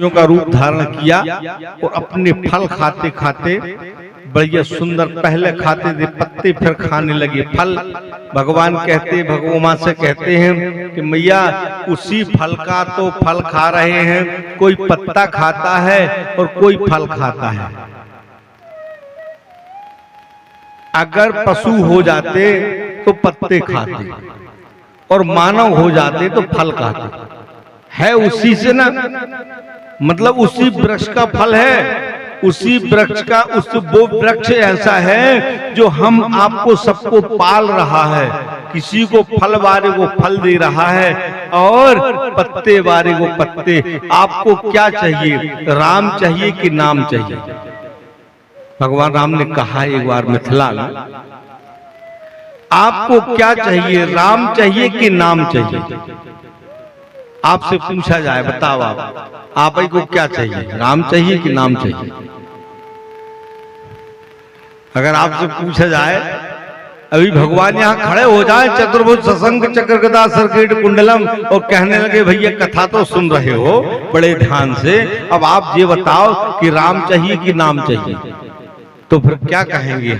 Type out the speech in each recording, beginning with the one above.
का रूप धारण किया और अपने फल खाते खाते बढ़िया सुंदर, पहले खाते थे पत्ते फिर खाने लगे फल। भगवान कहते, भगवान से कहते हैं कि मैया उसी फल का तो फल खा रहे हैं, कोई पत्ता खाता है और कोई फल खाता है। अगर पशु हो जाते तो पत्ते खाते और मानव हो जाते तो फल खाते। है उसी से ना, मतलब उसी वृक्ष का फल है, उसी वृक्ष का, वो वृक्ष ऐसा है जो हम आपको सबको पाल रहा है। किसी को फल वाले को फल दे रहा है और पत्ते वाले को पत्ते। आपको क्या चाहिए, राम चाहिए कि नाम चाहिए? भगवान राम ने कहा एक बार मिथिला में, आपको क्या चाहिए, राम चाहिए कि नाम चाहिए? आपसे पूछा जाए, बताओ आप ही को क्या चाहिए, राम चाहिए कि नाम चाहिए? अगर आपसे पूछा जाए, अभी भगवान यहाँ खड़े हो जाए, चतुर्भुज सशंख चक्र गदा सर्किट कुंडलम, और कहने लगे भैया कथा तो सुन रहे हो बड़े ध्यान से, अब आप ये बताओ कि राम चाहिए कि नाम चाहिए? तो फिर क्या कहेंगे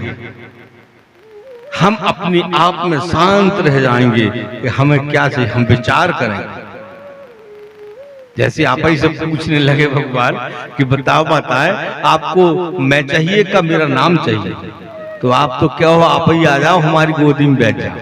हम अपने आप में शांत रह जाएंगे कि हमें क्या चाहिए, हम विचार करेंगे। जैसे आप ही से पूछने लगे भगवान कि बताओ बताए आपको मैं चाहिए का मेरा नाम चाहिए? तो आप तो क्या हो, आप ही आ जाओ हमारी गोदी में बैठ जाओ।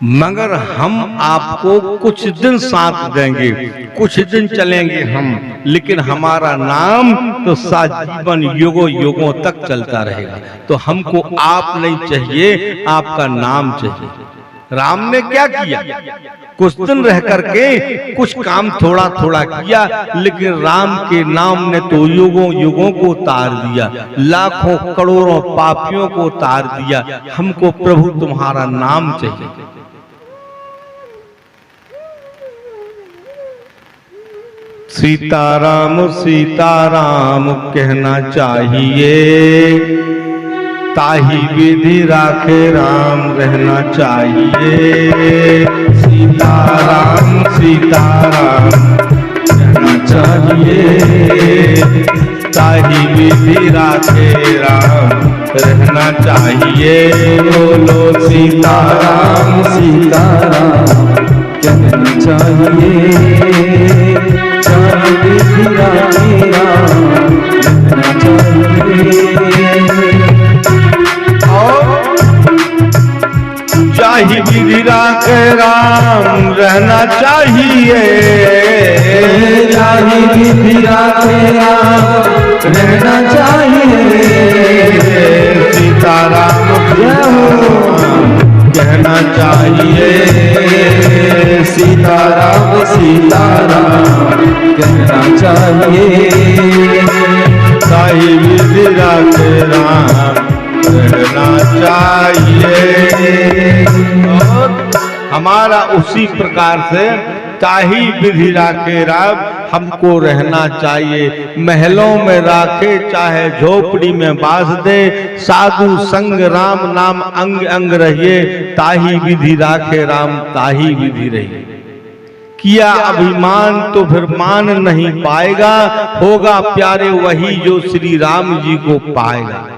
मगर हम आपको कुछ दिन साथ देंगे, कुछ दिन चलेंगे हम, लेकिन हमारा नाम तो साजीवन युगों युगों तक चलता रहेगा। तो हमको आप नहीं चाहिए, आपका नाम चाहिए। राम ने क्या किया, कुछ दिन रह करके कुछ काम थोड़ा थोड़ा किया, लेकिन राम के नाम ने तो युगों युगों को तार दिया, लाखों करोड़ों पापियों को तार दिया। हमको प्रभु तुम्हारा नाम चाहिए। सीताराम सीताराम कहना चाहिए, ताही विधि राखे राम रहना चाहिए। सीताराम सीताराम कहना चाहिए, ताही विधि राखे राम रहना चाहिए। बोलो सीताराम सीताराम कहना चाहिए, ताही विधि राखे राम रहना चाहिए। चाही विधि राखे राम रहना चाहिए, चाही विधि राखे राम रहना चाहिए। सीताराम कहना चाहिए, सीताराम सीताराम कहना चाहिए। चाही विधि राखे राम रहना चाहिए। और हमारा उसी प्रकार से ताही विधि राखे राम हमको रहना चाहिए। महलों में राखे चाहे झोपड़ी में बास दे, साधु संग राम नाम अंग अंग रहिए। ताही विधि राखे राम ताही विधि रहिए। किया अभिमान तो फिर मान नहीं पाएगा, होगा प्यारे वही जो श्री राम जी को पाएगा।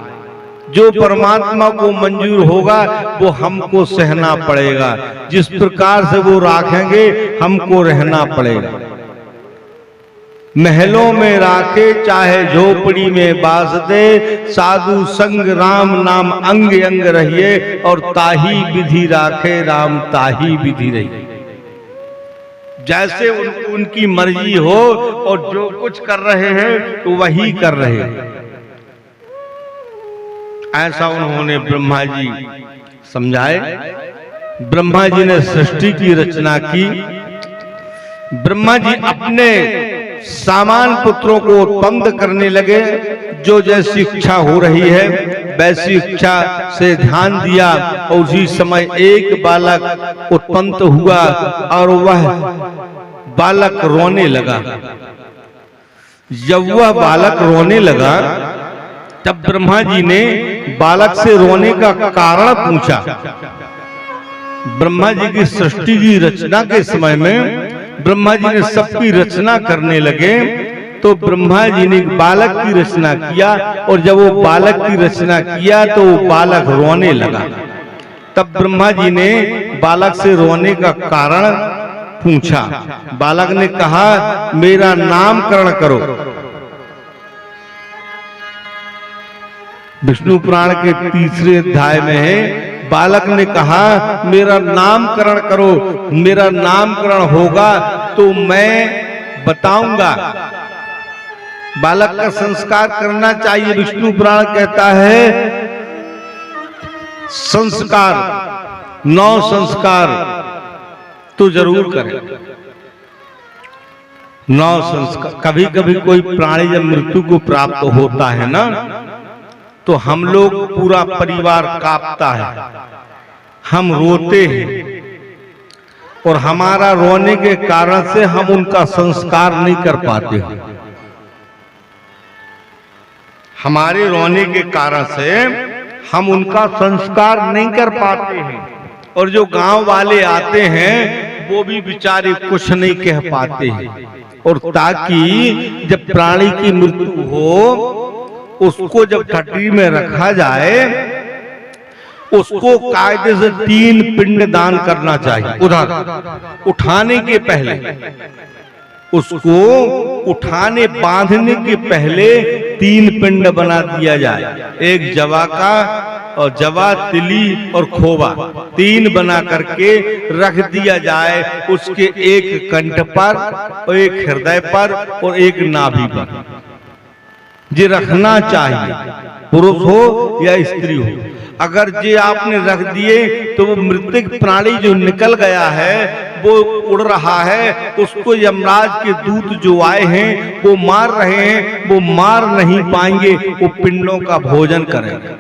जो परमात्मा को मंजूर होगा वो हमको सहना पड़ेगा, जिस प्रकार से वो राखेंगे हमको रहना पड़ेगा। महलों में राखे चाहे झोपड़ी में बास दे, साधु संग राम नाम अंग अंग रहिए। और ताही विधि राखे राम ताही विधि रहिए। जैसे उनकी मर्जी हो और जो कुछ कर रहे हैं तो वही कर रहे हैं, ऐसा उन्होंने ब्रह्मा जी समझाए। ब्रह्मा जी ने सृष्टि की रचना की। ब्रह्मा जी अपने सामान पुत्रों को उत्पन्न करने लगे। जो जैसी इच्छा हो रही है वैसी इच्छा से ध्यान दिया, और उसी समय एक बालक उत्पन्न हुआ और वह बालक रोने लगा। जब वह बालक रोने लगा तब ब्रह्मा जी ने बालक से रोने का कारण पूछा। ब्रह्मा जी की सृष्टि की रचना के समय में ब्रह्मा जी ने सबकी रचना करने लगे तो ब्रह्मा जी ने बालक की रचना किया, और जब वो बालक की रचना किया तो वो बालक रोने लगा। तब ब्रह्मा जी ने बालक से रोने का कारण पूछा। बालक ने कहा मेरा नामकरण करो। विष्णु पुराण के 3 अध्याय में है, बालक ने कहा मेरा नामकरण करो, मेरा नामकरण होगा तो मैं बताऊंगा। बालक का संस्कार करना चाहिए। विष्णु पुराण कहता है संस्कार 9 संस्कार तो जरूर करें। 9 संस्कार। कभी कभी कोई प्राणी जब मृत्यु को प्राप्त होता है ना, तो हम लोग पूरा परिवार कांपता है, हम रोते हैं, और हमारा रोने के कारण से हम उनका संस्कार नहीं कर पाते हैं। हमारे रोने के कारण से हम उनका संस्कार नहीं कर पाते हैं, और जो गांव वाले आते हैं वो भी बेचारे कुछ नहीं कह पाते हैं। और ताकि जब प्राणी की मृत्यु हो, उसको जब टट्टी में रखा जाए, उसको कायदे से 3 पिंड दान करना चाहिए। उधर उठाने के पहले, उसको उठाने बांधने के पहले 3 पिंड बना दिया जाए। एक जवा का, और जवा, तिली और खोवा 3 बना करके रख दिया जाए। उसके एक कंठ पर और एक हृदय पर और एक नाभि पर ये रखना चाहिए, पुरुष हो या स्त्री हो। अगर ये आपने रख दिए तो वो मृतक प्राणी जो निकल गया है, वो उड़ रहा है, उसको यमराज के दूत जो आए हैं वो मार रहे हैं, वो मार नहीं पाएंगे। वो पिंडों का भोजन करेंगे,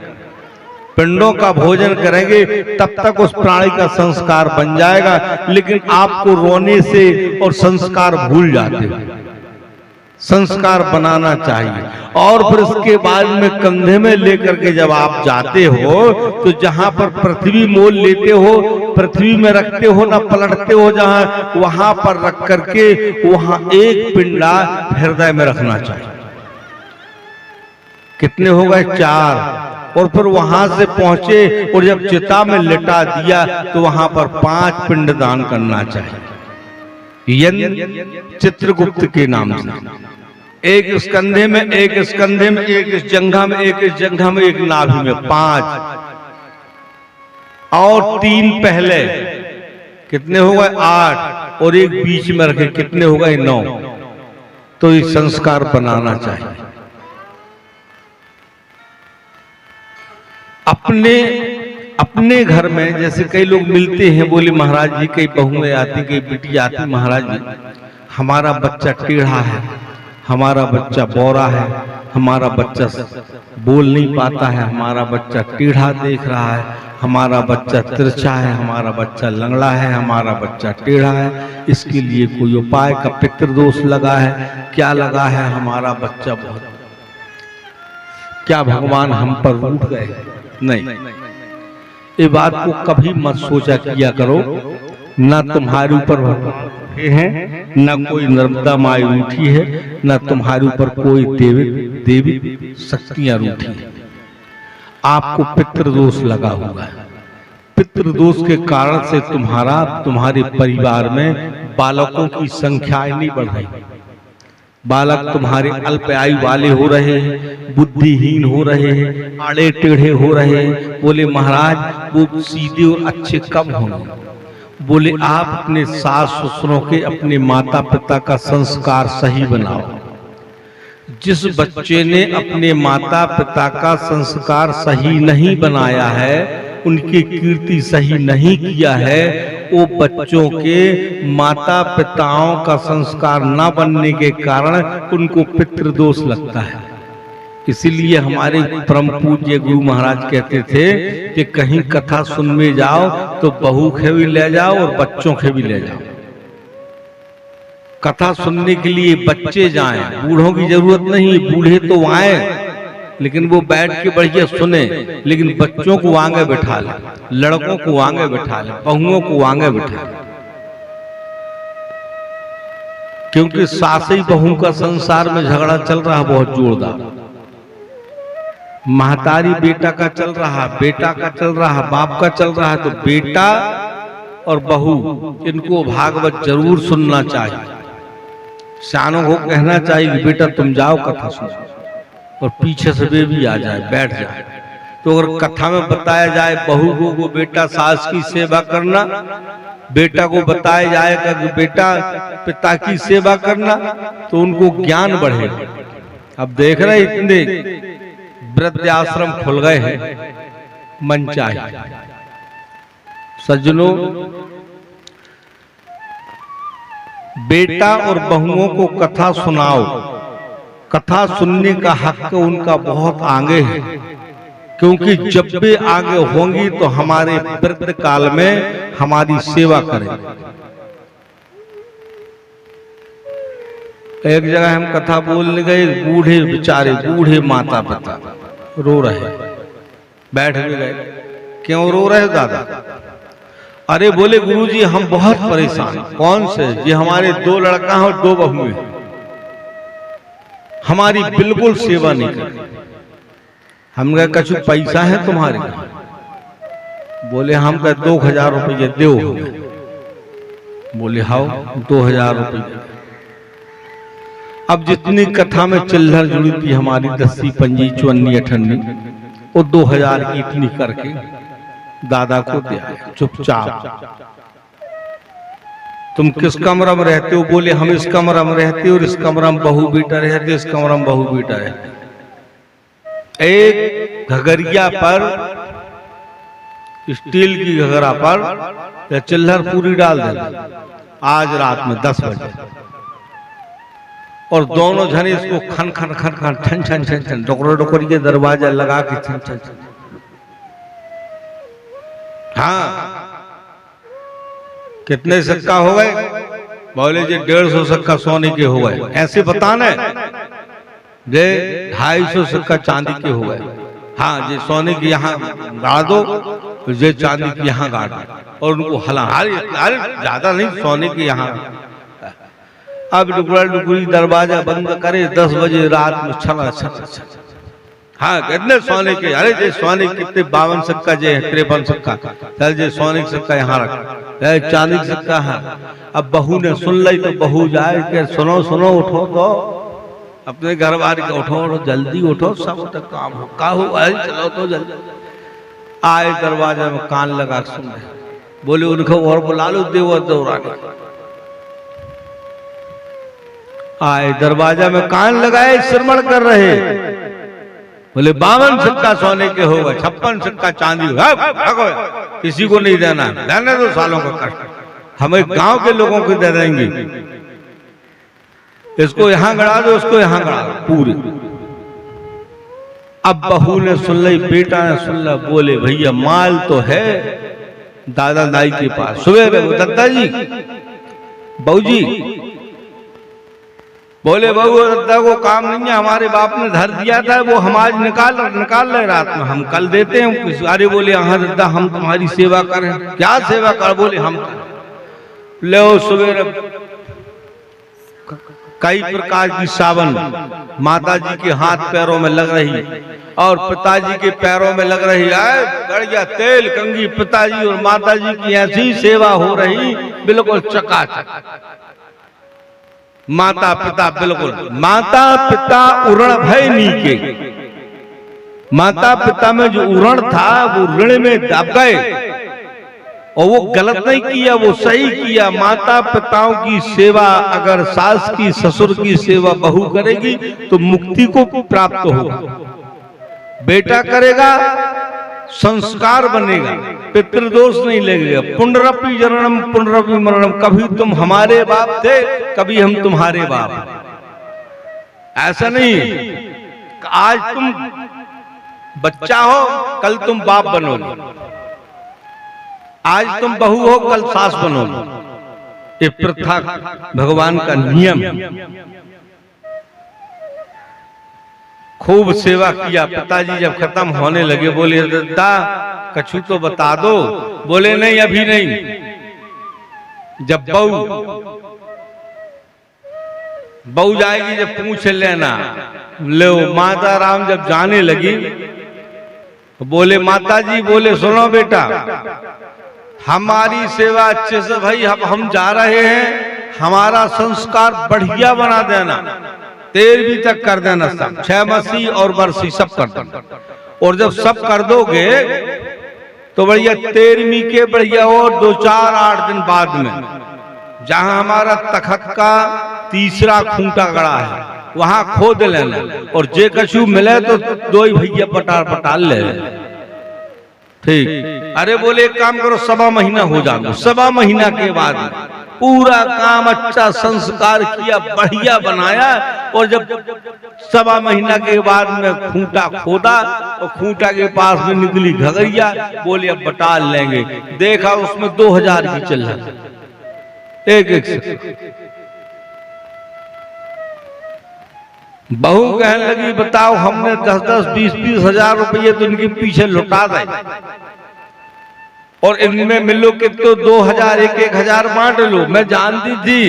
पिंडों का भोजन करेंगे, तब तक उस प्राणी का संस्कार बन जाएगा। लेकिन आपको रोने से और संस्कार भूल जाते हो। संस्कार बनाना चाहिए। और फिर उसके बाद में कंधे में लेकर के जब आप जाते हो, तो जहां पर पृथ्वी मोल लेते हो, पृथ्वी में रखते हो ना, पलटते हो जहां, वहां पर रख करके वहां एक पिंडा हृदय में रखना चाहिए। कितने हो गए? 4। और फिर वहां से पहुंचे और जब चिता में लिटा दिया तो वहां पर 5 पिंड दान करना चाहिए। चित्रगुप्त के नाम से, एक इस कंधे में, एक इस कंधे में, एक इस जंघा में, एक इस जंघा में, एक नाभि में, 5 और 3 पहले। कितने हो गए? 8। और एक बीच में रखे, कितने हो गए? 9। तो ये संस्कार बनाना चाहिए। अपने घर में जैसे कई लोग मिलते हैं, बोले महाराज जी, कई बहुएं आती, कई बेटी आती, महाराज जी हमारा बच्चा टेढ़ा है, हमारा बच्चा बौरा है, हमारा बच्चा बोल नहीं पाता है, हमारा बच्चा टेढ़ा देख रहा है, हमारा बच्चा तिरछा है, हमारा बच्चा लंगड़ा है, हमारा बच्चा टेढ़ा है, इसके लिए कोई उपाय का पितृदोष लगा है, क्या लगा है, हमारा बच्चा बहुत, क्या भगवान हम पर रूठ गए? नहीं, ये बात को कभी मत सोचा किया करो। ना तुम्हारे ऊपर भगवान उठे हैं, ना कोई नर्मदा माई रूठी है, ना तुम्हारे ऊपर कोई देवी शक्तियां रूठी है। आपको पितृदोष लगा हुआ है। पितृदोष के कारण से तुम्हारे परिवार में बालकों की संख्या नहीं बढ़ रही। बालक तुम्हारे अल्प आयु वाले हो रहे हैं, बुद्धिहीन हो रहे हैं, आड़े टेढ़े हो रहे हैं। बोले महाराज वो सीधे और अच्छे कब होंगे? बोले आप अपने सास ससुरों के, अपने माता पिता का संस्कार सही बनाओ। जिस बच्चे ने अपने माता पिता का संस्कार सही नहीं बनाया है, उनकी कीर्ति सही नहीं किया है, वो बच्चों के माता पिताओं का संस्कार न बनने के कारण उनको पितृदोष लगता है। इसीलिए हमारे परम पूज्य गुरु महाराज कहते थे कि कहीं कथा सुनने जाओ तो बहू के भी ले जाओ और बच्चों के भी ले जाओ। कथा सुनने के लिए बच्चे जाएं, बूढ़ों की जरूरत नहीं। बूढ़े तो आए लेकिन वो बैठ के बढ़िया सुने, लेकिन बच्चों को आगे बैठा ले, लड़कों को आगे बैठा ले, बहुओं को आगे बैठा ले। क्योंकि सासई बहू का संसार में झगड़ा चल रहा बहुत जोरदार। महतारी बेटा का चल रहा, बेटा का चल रहा, बाप का चल रहा है। तो बेटा और बहू इनको भागवत जरूर सुनना चाहिए। सियानों को कहना चाहिए कि बेटा तुम जाओ कथा सुनो, और पीछे से वे भी आ जाए, बैठ जाए। तो अगर कथा में बताया जाए बहू को बेटा सास की सेवा करना, बेटा को बताया जाएगा कि बेटा पिता की सेवा करना, तो उनको ज्ञान बढ़ेगा। अब देख रहे इतने वृद्ध आश्रम खुल गए हैं मन चाहे। सज्जनों, बेटा और बहुओं को कथा सुनाओ। कथा सुनने का हक उनका बहुत आगे है, क्योंकि जब वे आगे होंगी तो हमारे वृद्ध काल में हमारी सेवा करेंगे। एक जगह हम कथा बोलने गए, बूढ़े बेचारे, बूढ़े माता पिता रो रहे, बैठ भी गए। क्यों रो रहे दादा? अरे बोले गुरुजी हम बहुत परेशान। कौन से? ये हमारे 2 लड़का हैं और 2 बहुएं हैं, हमारी बिल्कुल सेवा नहीं करती। हम कहे कछु पैसा है तुम्हारे? बोले हम कहे 2000 रुपये दो। बोले हाउ 2000 रुपये। अब जितनी कथा में चिल्लर जुड़ी थी हमारी 10, 5, 54, 58, वो 2000 की इतनी करके दादा को दिया चुपचाप। तुम किस कमरा में रहते हो? बोले हम इस कमरा में रहते और इस कमरा में बहू बेटा रहते, इस कमरा में बहू बेटा रहते। एक घगरिया पर, स्टील की घगरा पर या चिल्लर पूरी डाल देना आज रात में 10 बजे, और दोनों जने इसको खन खन खन खन ठन ठन ठन ठन डोकरी के दरवाजा लगा के ठन ठन ठन। हाँ, कितने सिक्का हो गए? बोले जी 150 सिक्का सोने के हो गए। ऐसे बताना जे 250 सिक्का चांदी के हो गए। हाँ, जे सोने की यहाँ गाड़ दो, जे चांदी की यहाँ गाड़ दो, और उनको हला। अरे ज्यादा नहीं, सोने की यहाँ। अब डुगरी दरवाजा बंद करे 10 बजे रात में छला छला छला। हाँ, कितने सोने के? अरे जे सोने कितने 52 सिक्का, जे 53 सिक्का। चल जे सोने का सिक्का यहाँ रख, चांदी का सिक्का है। अब बहू ने सुन ली तो बहू जाए के सुनो सुनो, उठो तो अपने घर वाले के, उठो जल्दी उठो, सब तक काम हो का हो। चलो तो जल्दी आए, दरवाजा में कान लगा सुन रहे। बोले उनको और बुला लो देवर दौरानी। आए, दरवाजा में कान लगाए, श्रवण कर रहे। बोले 52 सिक्का सोने के हो गए, 56 सिक्का चांदी। किसी को नहीं देना, रहने दो सालों का कष्ट, हमें गांव के लोगों को दे देंगे। इसको यहां गड़ा दो, उसको यहां गड़ा दो पूरे। अब बहू ने सुन ली, बेटा ने सुन लिया। बोले भैया माल तो है दादा दाई के पास। सुबह दादा जी, बहू जी। बोले बहू दादा को काम नहीं है, हमारे बाप ने धर दिया था, वो हम आज निकाल रहे रात में, हम कल देते हैं। अरे बोले हाँ दादा हम तुम्हारी सेवा करें। क्या सेवा कर? बोले हम ले सवेरे कई प्रकार की सावन माता जी के हाथ पैरों में लग रही और पिताजी के पैरों में लग रही है। गड़िया तेल कंगी पिताजी और माता जी की ऐसी सेवा हो रही, बिल्कुल चकाचक। माता पिता बिल्कुल, माता पिता उरण भय नीके। माता पिता में जो उरण था वो ऋण में दब गए, और वो गलत नहीं किया, वो सही किया। माता पिताओं की सेवा अगर सास की ससुर की सेवा बहू करेगी तो मुक्ति को प्राप्त होगा। बेटा करेगा संस्कार बनेगा, पितृदोष नहीं लगेगा। पुनरपि जननम पुनरपि मरणम, कभी तुम हमारे बाप थे, कभी हम तुम्हारे बाप। ऐसा नहीं आज तुम बच्चा हो, कल तुम बाप बनोगे। आज तुम बहू हो, कल सास बनोगे। ये प्रथा भगवान का नियम। खूब सेवा किया। पिताजी जब खत्म होने लगे बोले दादा कछु तो बता दो। बोले नहीं अभी नहीं। जब बहू बहू जाएगी जब पूछ लेना। लो माता राम जब जाने लगी तो बोले माता जी, बोले सुनो बेटा, हमारी सेवा अच्छे से भाई, अब हम जा रहे हैं, हमारा संस्कार बढ़िया बना देना, 13वीं तक कर देना, सब 6 मसी और बरसी सब कर देना। और जब सब कर दोगे तो बढ़िया 13वीं के बढ़िया और 2-4-8 दिन बाद में जहां हमारा तखत का तीसरा खूंटा गड़ा है वहां खोद लेना, और जे कछु मिले तो 2 ही भैया पटाल ले। ठीक। अरे बोले एक काम करो, 1.25 महीना हो जाओ, 1.25 महीना के बाद पूरा काम अच्छा संस्कार किया, बढ़िया बनाया, और जब 1.25 महीना के बाद में खूंटा खोदा और खूंटा के पास में निकली घगरिया, बोले अब बटाल लेंगे। देखा उसमें 2000 की चल रहा, एक से। बहू कहने लगी बताओ, हमने 10-10, 20-20 हजार रुपये तो इनके पीछे लुटा दे, और इनमें मिलो कि तो 2000, 1-1000 बांट लो। मैं जानती थी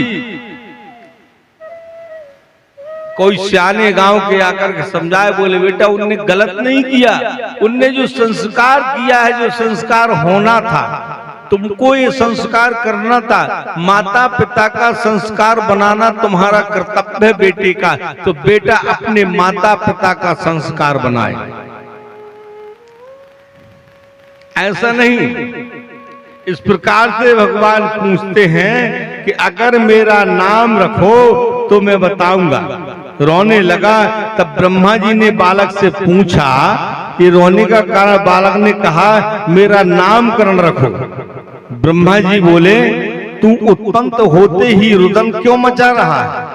कोई सियाने गांव के आकर के समझाए, बोले बेटा उनने गलत नहीं किया, उनने जो संस्कार किया है, जो संस्कार होना था, तुमको ये संस्कार करना था, माता पिता का संस्कार बनाना तुम्हारा कर्तव्य है बेटे का, तो बेटा अपने माता पिता का संस्कार बनाए। ऐसा नहीं। इस प्रकार से भगवान पूछते हैं कि अगर मेरा नाम रखो तो मैं बताऊंगा। रोने लगा, तब ब्रह्मा जी ने बालक से पूछा कि रोने का कारण, बालक ने कहा मेरा नामकरण रखो। ब्रह्मा जी बोले तू उत्पन्न तो होते ही रुदन क्यों मचा रहा है?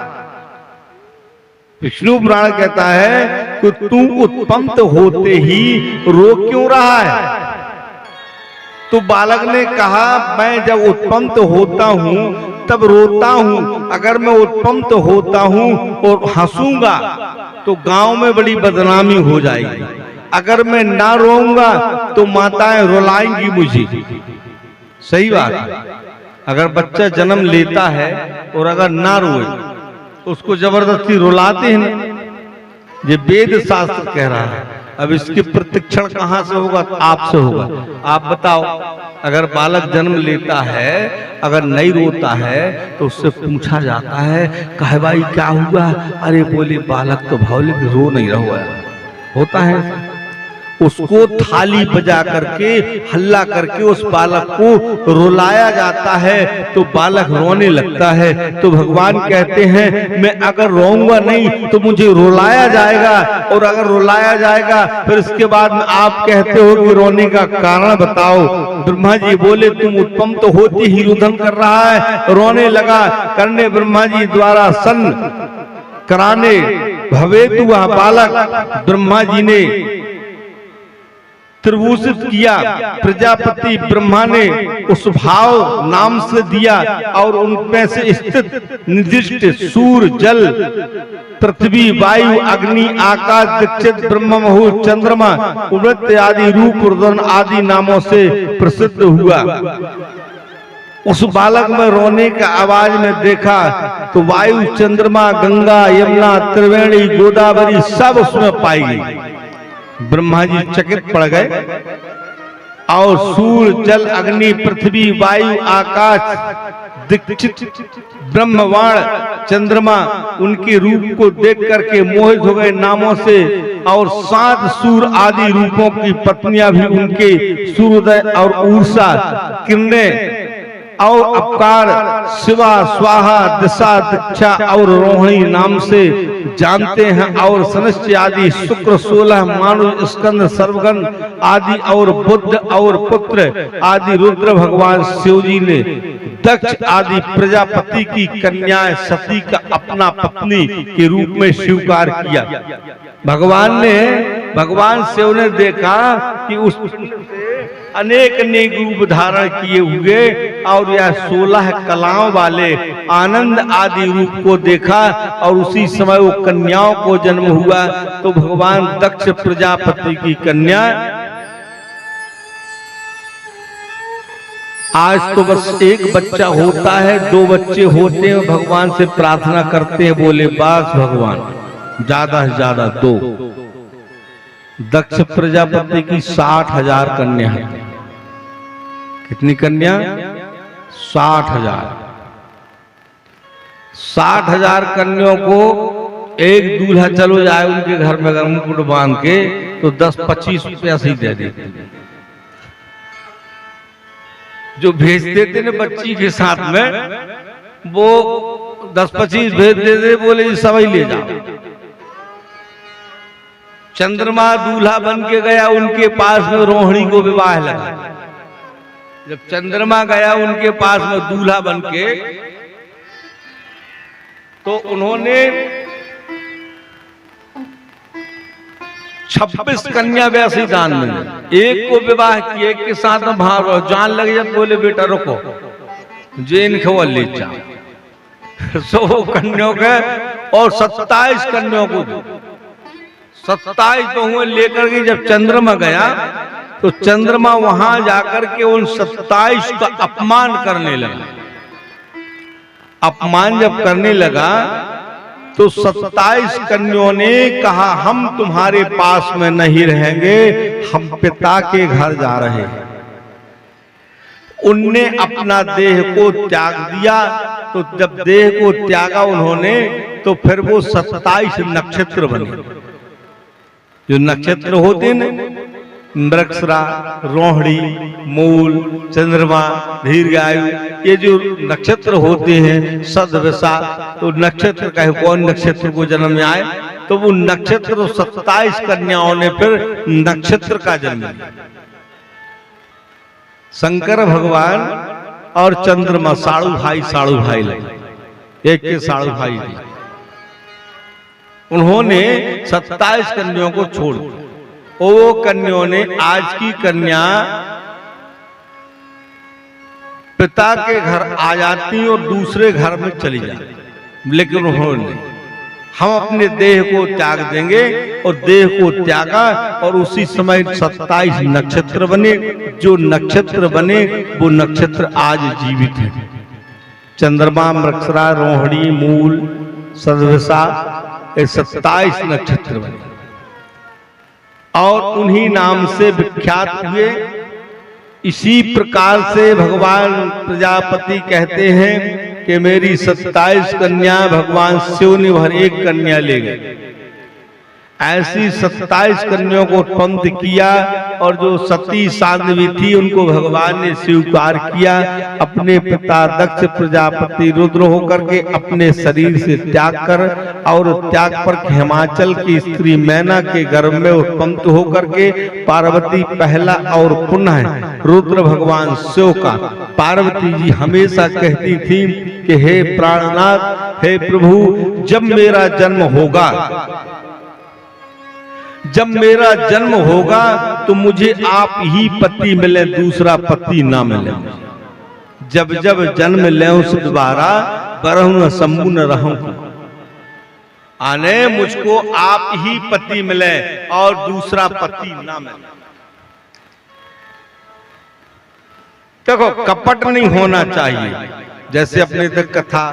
विष्णु पुराण कहता है कि तू उत्पन्न तो होते ही रो क्यों रहा है? तो बालक ने कहा मैं जब उत्पन्न तो होता हूं तब रोता हूं, अगर मैं उत्पन्न तो होता हूं और हंसूंगा तो गांव में बड़ी बदनामी हो जाएगी, अगर मैं ना रोऊंगा तो माताएं रुलाएंगी मुझे। सही बात है। अगर बच्चा जन्म लेता है और अगर ना रोए तो उसको जबरदस्ती रुलाते हैं, ये वेद शास्त्र कह रहा है। अब इसके प्रतिक्षण कहां से होगा? आपसे होगा। आप बताओ, अगर बालक जन्म लेता है अगर नहीं रोता है तो उससे पूछा जाता है कहे भाई क्या हुआ? अरे बोले बालक तो भावले रो नहीं रहा है। होता है। उसको थाली बजा करके हल्ला करके उस बालक को रुलाया जाता है तो बालक रोने लगता है। तो भगवान कहते हैं मैं अगर रोऊंगा नहीं तो मुझे रुलाया जाएगा, और अगर रुलाया जाएगा फिर इसके बाद में आप कहते हो कि रोने का कारण बताओ। ब्रह्मा जी बोले तुम उत्पन्न तो होती ही रुदन कर रहा है, रोने लगा। करने ब्रह्मा जी द्वारा सन कराने भवे तू वह बालक ब्रह्मा जी ने त्रिभूषित किया। प्रजापति ब्रह्मा ने उस भाव नाम से दिया और उनमें से स्थित निर्दिष्ट सूर्य, जल, पृथ्वी, वायु, अग्नि, आकाश, दीक्षित, ब्रह्म मुहूर्त, चंद्रमा, उमृत आदि रूप रुदन आदि नामों से प्रसिद्ध हुआ। उस बालक में रोने का आवाज में देखा तो वायु, चंद्रमा, गंगा, यमुना, त्रिवेणी, गोदावरी सब उसमें पाई गई। ब्रह्मा जी चकित पड़ गए और सूर्य, जल, अग्नि, पृथ्वी, वायु, आकाश, दीक्षित, ब्रह्मवाण, चंद्रमा उनके रूप को देख करके मोहित हो गए नामों से, और 7 सूर्य आदि रूपों की पत्नियां भी उनके सूर्योदय और ऊर्जा, किरणें और अपकार, शिवा, स्वाहा, दिशा, दीक्षा और रोहिणी नाम से जानते हैं। और सनस्य आदि शुक्र, 16 मानु, स्कंद, सर्वगन आदि और बुद्ध और पुत्र आदि रुद्र भगवान शिव जी ने दक्ष आदि प्रजापति की कन्याएं सती का अपना पत्नी के रूप में स्वीकार किया। भगवान शिव ने देखा कि उस अनेक रूप धारण किए हुए और यह 16 कलाओं वाले आनंद आदि रूप को देखा, और उसी समय वो कन्याओं को जन्म हुआ। तो भगवान दक्ष प्रजापति की कन्या आज तो बस एक बच्चा होता है, 2 बच्चे होते हैं, भगवान से प्रार्थना करते हैं, बोले बस भगवान ज्यादा से ज्यादा 2। दक्ष प्रजापति की 60,000 कन्या है। कितनी कन्या? 60,000। 60,000 कन्याओं को एक दूल्हा चलो जाए उनके घर में अगर मुकुट बांध के तो 10-25 रुपया से ही दे देते। जो भेज देते ना बच्ची के साथ में, वो 10-25 भेज देते, बोले सब ही ले जाओ। चंद्रमा दूल्हा बन के गया उनके पास में, रोहिणी को विवाह लगा। जब चंद्रमा गया उनके पास में दूल्हा बन के, तो उन्होंने 26 कन्या वैसे दान में, एक को विवाह किए, एक के साथ में भाव जान लग जाए, बोले बेटा रुको जेन खो ले जाओ। 100 कन्याओं के और 27 कन्याओं को 27 बहुएं लेकर के जब चंद्रमा गया तो चंद्रमा वहां जाकर के उन 27 का अपमान करने लगा। अपमान जब करने लगा तो 27 कन्याओं ने कहा हम तुम्हारे पास में नहीं रहेंगे, हम पिता के घर जा रहे हैं। उनने अपना देह को त्याग दिया। तो जब देह को त्यागा उन्होंने, तो फिर वो 27 नक्षत्र बने। जो नक्षत्र होते हैं मृगशिरा, रोहिणी, मूल, चंद्रमा, दीर्घायु, ये जो नक्षत्र होते हैं सदविशा, तो नक्षत्र का कौन नक्षत्र को जन्म में आए, तो वो नक्षत्र 27 कन्याओं ने फिर नक्षत्र का जन्म लिया। शंकर भगवान और चंद्रमा साड़ू भाई लगे, एक के साड़ू भाई थे। उन्होंने 27 कन्याओं को छोड़ दिया। वो कन्याओं ने, आज की कन्या पिता के घर आ जाती और दूसरे घर में चली जाती, लेकिन उन्होंने हम अपने देह को त्याग देंगे, और देह को त्यागा और उसी समय 27 नक्षत्र बने। जो नक्षत्र बने वो नक्षत्र आज जीवित है। चंद्रमा, मृगशिरा, रोहिणी, मूल, सदविशा, ये 27 नक्षत्र बने और उन्हीं नाम से विख्यात हुए। इसी प्रकार से भगवान प्रजापति कहते हैं कि मेरी 27 कन्या भगवान शिव ने भर एक कन्या ले गए। ऐसी 27 कन्याओं को उत्पन्न किया, और जो सती साध्वी थी उनको भगवान ने स्वीकार किया। अपने पिता दक्ष प्रजापति रुद्र होकर के अपने शरीर से त्याग कर, और त्याग पर हिमाचल की स्त्री मैना के गर्भ में उत्पन्न होकर के पार्वती पहला और पुनः रुद्र भगवान शिव का। पार्वती जी हमेशा कहती थी कि हे प्राणनाथ, हे प्रभु, जब मेरा जन्म होगा तो मुझे आप ही पति मिले, दूसरा पति ना मिले। जब जब जन्म ले उस दोबारा बरहु शंभु न रहूं, आने मुझको आप ही पति मिले और दूसरा पति ना मिले। देखो कपट नहीं होना चाहिए। जैसे अपने तक कथा